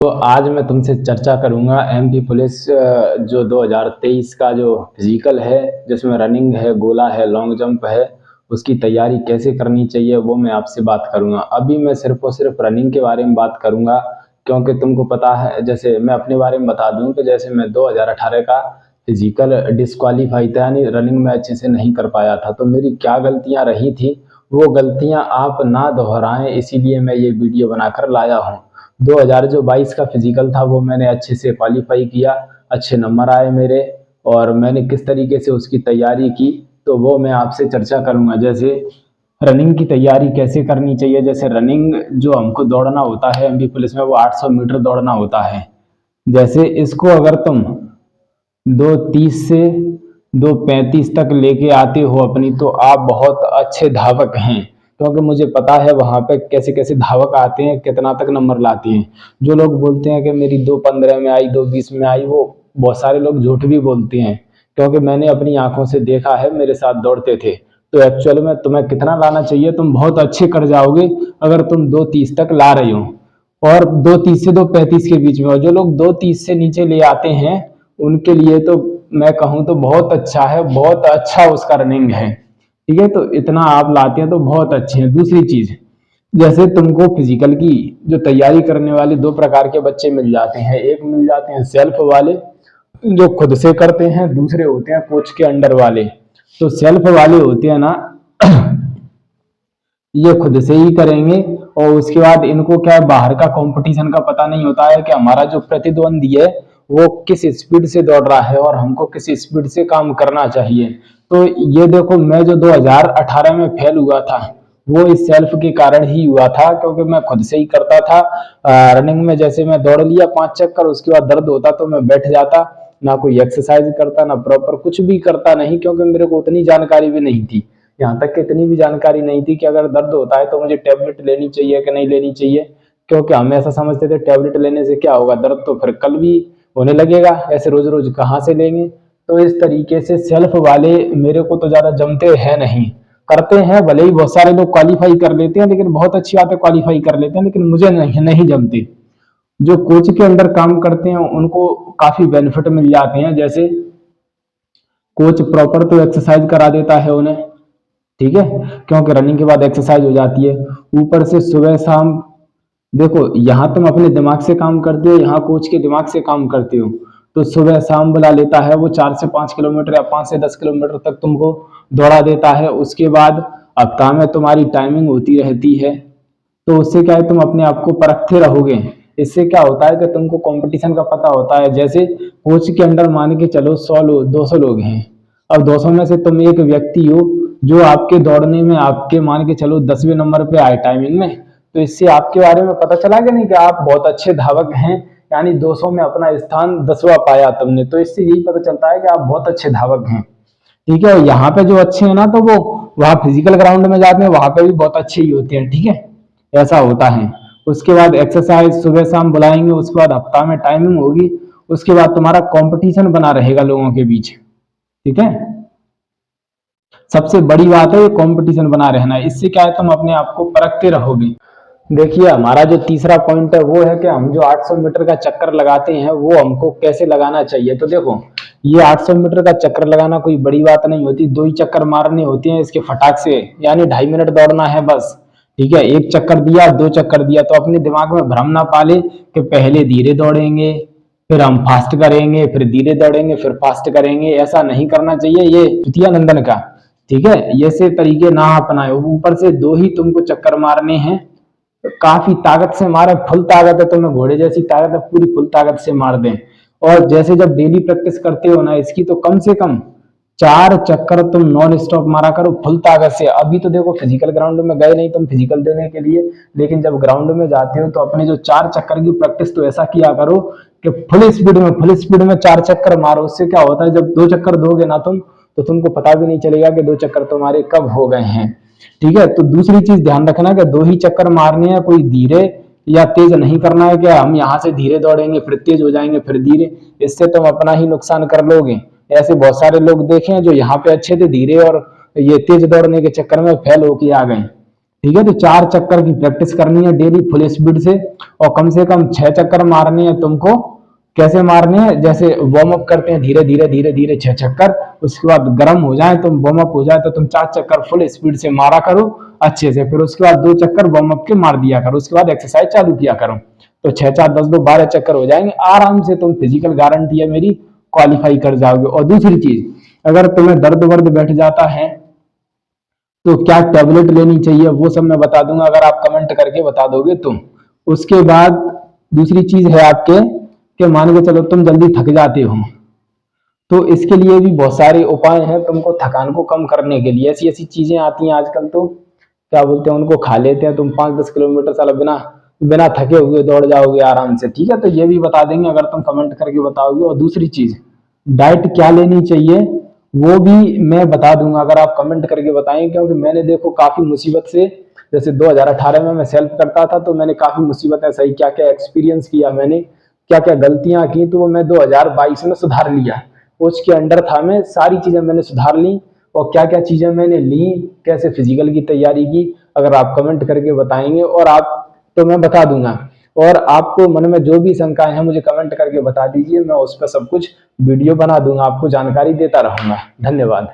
तो आज मैं तुमसे चर्चा करूंगा एमपी पुलिस जो 2023 का जो फिजिकल है, जिसमें रनिंग है, गोला है, लॉन्ग जंप है, उसकी तैयारी कैसे करनी चाहिए वो मैं आपसे बात करूंगा। अभी मैं सिर्फ और सिर्फ रनिंग के बारे में बात करूंगा, क्योंकि तुमको पता है, जैसे मैं अपने बारे में बता दूं कि जैसे मैं 2018 का फिजिकल डिस्क्वालीफाई था, यानी रनिंग में अच्छे से नहीं कर पाया था। तो मेरी क्या गलतियां रही थी, वो गलतियां आप ना दोहराएं, इसीलिए मैं ये वीडियो बनाकर लाया हूँ। 2022 का फिजिकल था, वो मैंने अच्छे से क्वालिफाई किया, अच्छे नंबर आए मेरे, और मैंने किस तरीके से उसकी तैयारी की तो वो मैं आपसे चर्चा करूंगा। जैसे रनिंग की तैयारी कैसे करनी चाहिए, जैसे रनिंग जो हमको दौड़ना होता है एमपी पुलिस में, वो 800 मीटर दौड़ना होता है। जैसे इसको अगर तुम 2:30 से 2:35 तक लेके आते हो अपनी, तो आप बहुत अच्छे धावक हैं, क्योंकि मुझे पता है वहां पे कैसे कैसे धावक आते हैं, कितना तक नंबर लाते हैं। जो लोग बोलते हैं कि मेरी 2:15 में आई, 2:20 में आई, वो बहुत सारे लोग झूठ भी बोलते हैं, क्योंकि मैंने अपनी आंखों से देखा है, मेरे साथ दौड़ते थे। तो एक्चुअल में तुम्हें कितना लाना चाहिए, तुम बहुत अच्छे कर जाओगे अगर तुम 2:30 तक ला रहे हो, और 2:30 से 2:35 के बीच में। और जो लोग 2:30 से नीचे ले आते हैं, उनके लिए तो मैं कहूँ तो बहुत अच्छा है, बहुत अच्छा उसका रनिंग है। ठीक है, तो इतना आप लाते हैं तो बहुत अच्छे हैं। दूसरी चीज, जैसे तुमको फिजिकल की जो तैयारी करने वाले दो प्रकार के बच्चे मिल जाते हैं। एक मिल जाते हैं सेल्फ वाले, जो खुद से करते हैं, दूसरे होते हैं कोच के अंडर वाले। तो सेल्फ वाले होते हैं ना, ये खुद से ही करेंगे, और उसके बाद इनको क्या है, बाहर का कंपटीशन का पता नहीं होता है कि हमारा जो प्रतिद्वंदी है वो किस स्पीड से दौड़ रहा है और हमको किस स्पीड से काम करना चाहिए। तो ये देखो, मैं जो 2018 में फेल हुआ था, वो इस सेल्फ के कारण ही हुआ था, क्योंकि मैं खुद से ही करता था। रनिंग में जैसे मैं दौड़ लिया 5 चक्कर, उसके बाद दर्द होता तो मैं बैठ जाता, ना कोई एक्सरसाइज करता, ना प्रॉपर कुछ भी करता नहीं, क्योंकि मेरे को उतनी जानकारी भी नहीं थी। यहाँ तक कि इतनी भी जानकारी नहीं थी कि अगर दर्द होता है तो मुझे टेबलेट लेनी चाहिए कि नहीं लेनी चाहिए, क्योंकि हम ऐसा समझते थे टैबलेट लेने से क्या होगा, दर्द तो फिर कल भी होने लगेगा, ऐसे रोज रोज कहाँ से लेंगे। तो इस तरीके से सेल्फ वाले मेरे को तो ज्यादा जमते हैं नहीं। करते हैं भले ही, बहुत सारे लोग क्वालिफाई कर लेते हैं, लेकिन बहुत अच्छी बात है, क्वालिफाई कर लेते हैं, लेकिन मुझे नहीं जमते। जो कोच के अंडर काम करते हैं उनको काफी बेनिफिट मिल जाते हैं। जैसे कोच प्रॉपर तो एक्सरसाइज करा देता है उन्हें, ठीक है, क्योंकि रनिंग के बाद एक्सरसाइज हो जाती है। ऊपर से सुबह शाम, देखो यहाँ तुम अपने दिमाग से काम करते हो, यहाँ कोच के दिमाग से काम करते हो। तो सुबह शाम बुला लेता है वो, 4 से 5 किलोमीटर या 5 से 10 किलोमीटर तक तुमको दौड़ा देता है। उसके बाद हफ्ता में तुम्हारी टाइमिंग होती रहती है, तो उससे क्या है, तुम अपने आप को परखते रहोगे। इससे क्या होता है कि तुमको कंपटीशन का पता होता है। जैसे कोच के अंडर मान के चलो 100 लोग, 200 लोग हैं, अब 200 में से तुम एक व्यक्ति हो जो आपके दौड़ने में, आपके मान के चलो 10वें नंबर पे आए टाइमिंग में, तो इससे आपके बारे में पता चला कि नहीं कि आप बहुत अच्छे धावक हैं, यानी 200 में अपना स्थान 10वां पाया तुमने, तो इससे यही पता चलता है कि आप बहुत अच्छे धावक हैं। ठीक है, यहाँ पे जो अच्छे हैं ना, तो वो वहाँ फिजिकल ग्राउंड में जाते हैं, वहां पे भी बहुत अच्छे ही होते हैं। ठीक है, ऐसा होता है। उसके बाद एक्सरसाइज सुबह शाम बुलाएंगे, उसके बाद हफ्ता में टाइमिंग होगी, उसके बाद तुम्हारा कंपटीशन बना रहेगा लोगों के बीच। ठीक है, सबसे बड़ी बात है ये कंपटीशन बना रहना, इससे क्या है, तुम अपने आप को परखते रहोगे। देखिए, हमारा जो तीसरा पॉइंट है वो है कि हम जो 800 मीटर का चक्कर लगाते हैं वो हमको कैसे लगाना चाहिए। तो देखो, ये 800 मीटर का चक्कर लगाना कोई बड़ी बात नहीं होती, 2 ही चक्कर मारने होते हैं इसके फटाक से, यानी 2.5 मिनट दौड़ना है बस। ठीक है, 1 चक्कर दिया, 2 चक्कर दिया, तो अपने दिमाग में भ्रम ना पाले कि पहले धीरे दौड़ेंगे, फिर हम फास्ट करेंगे, फिर धीरे दौड़ेंगे, फिर फास्ट करेंगे। ऐसा नहीं करना चाहिए, ये तृतीया नंदन का। ठीक है, ऐसे तरीके ना अपनाए। ऊपर से 2 ही तुमको चक्कर मारने हैं, काफी ताकत से मारे, फुल ताकत है तुम्हें, घोड़े जैसी ताकत है, पूरी फुल ताकत से मार दें। और जैसे जब डेली प्रैक्टिस करते हो ना इसकी, तो कम से कम 4 चक्कर तुम नॉन स्टॉप मारा करो फुल ताकत से। अभी तो देखो फिजिकल ग्राउंड में गए नहीं तुम फिजिकल देने के लिए, लेकिन जब ग्राउंड में जाते हो तो अपने जो 4 चक्कर की प्रैक्टिस तो ऐसा किया करो कि फुल स्पीड में 4 चक्कर मारो। उससे क्या होता है, जब 2 चक्कर दोगे ना तुम, तो तुमको पता भी नहीं चलेगा कि 2 चक्कर तुम्हारे कब हो गए हैं। ठीक है, तो दूसरी चीज ध्यान रखना कि 2 ही चक्कर मारने हैं, कोई धीरे या तेज नहीं करना है कि हम यहाँ से धीरे दौड़ेंगे फिर तेज हो जाएंगे फिर धीरे, इससे तुम अपना ही नुकसान कर लोगे। ऐसे बहुत सारे लोग देखे हैं जो यहाँ पे अच्छे थे धीरे, और ये तेज दौड़ने के चक्कर में फेल होके आ गए। ठीक है। तो 4 चक्कर की प्रैक्टिस करनी है डेली फुल स्पीड से, और कम से कम 6 चक्कर मारने हैं तुमको। कैसे मारने हैं, जैसे वार्म अप करते हैं धीरे धीरे धीरे धीरे 6 चक्कर, उसके बाद गर्म हो जाए, तुम वार्म अप हो जाए तो तुम 4 चक्कर फुल स्पीड से मारा करो अच्छे से, फिर उसके बाद 2 चक्कर वार्म अप के मार दिया करो, उसके बाद एक्सरसाइज चालू किया करो। तो 6 4 10 2 12 चक्कर हो जाएंगे आराम से, तुम फिजिकल गारंटी है मेरी क्वालिफाई कर जाओगे। और दूसरी चीज, अगर तुम्हें दर्द वर्द बैठ जाता है तो क्या टैबलेट लेनी चाहिए वो सब मैं बता दूंगा, अगर आप कमेंट करके बता दोगे तो। उसके बाद दूसरी चीज है आपके, कि मान के चलो तुम जल्दी थक जाते हो, तो इसके लिए भी बहुत सारे उपाय हैं तुमको थकान को कम करने के लिए। ऐसी ऐसी चीजें आती हैं आजकल, तो क्या बोलते हैं उनको, खा लेते हैं, तुम 5-10 किलोमीटर साला बिना बिना थके हुए दौड़ जाओगे आराम से। ठीक है, तो ये भी बता देंगे अगर तुम कमेंट करके बताओगे। और दूसरी चीज, डाइट क्या लेनी चाहिए वो भी मैं बता दूंगा अगर आप कमेंट करके बताएं, क्योंकि मैंने देखो काफी मुसीबत से, जैसे 2018 में मैं सेल्फ करता था तो मैंने काफी मुसीबतें सही, क्या क्या एक्सपीरियंस किया मैंने, क्या क्या गलतियां की, तो वो मैं 2022 में सुधार लिया। उसके अंडर था, मैं सारी चीजें मैंने सुधार ली, और क्या क्या चीजें मैंने ली, कैसे फिजिकल की तैयारी की, अगर आप कमेंट करके बताएंगे और आप, तो मैं बता दूंगा। और आपको मन में जो भी शंकाएं हैं मुझे कमेंट करके बता दीजिए, मैं उस पर सब कुछ वीडियो बना दूंगा, आपको जानकारी देता रहूंगा। धन्यवाद।